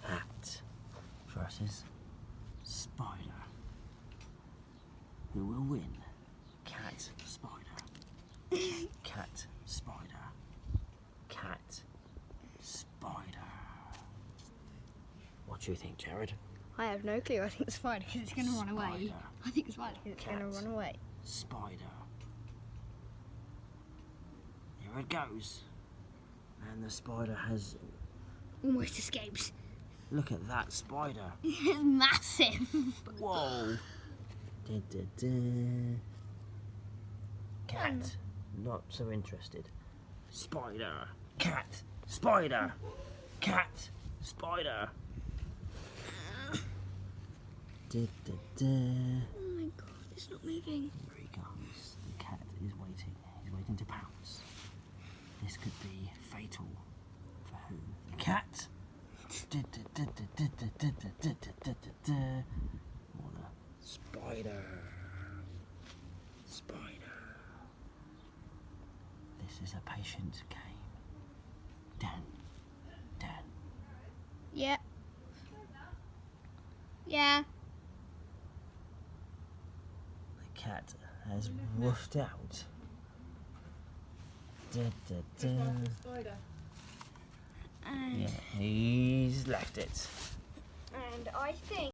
Cat versus spider. Who will win? Cat, spider. Cat, spider. Cat, spider. What do you think, Jared? I have no clue. I think the spider because it's going to run away. Spider. I think the spider because it's going to Cat. run away. Spider. Here it goes. And the spider has... Almost escapes. Look at that spider. It's massive. Whoa. Da, da, da. Cat. Not so interested. Spider. Cat. Spider. Cat. Spider. Da, da, da. Oh my god, it's not moving. Here he comes. The cat is waiting. He's waiting to pounce. This could be fatal for who? The cat. Da, da, da, da, da, da, da, da, da, da, da, da. Or the spider. Spider. This is a patient game. Dan. Dan. Yeah. Yeah. The cat has woofed out. Da, da, da. And, Yeah, he's left it. and I think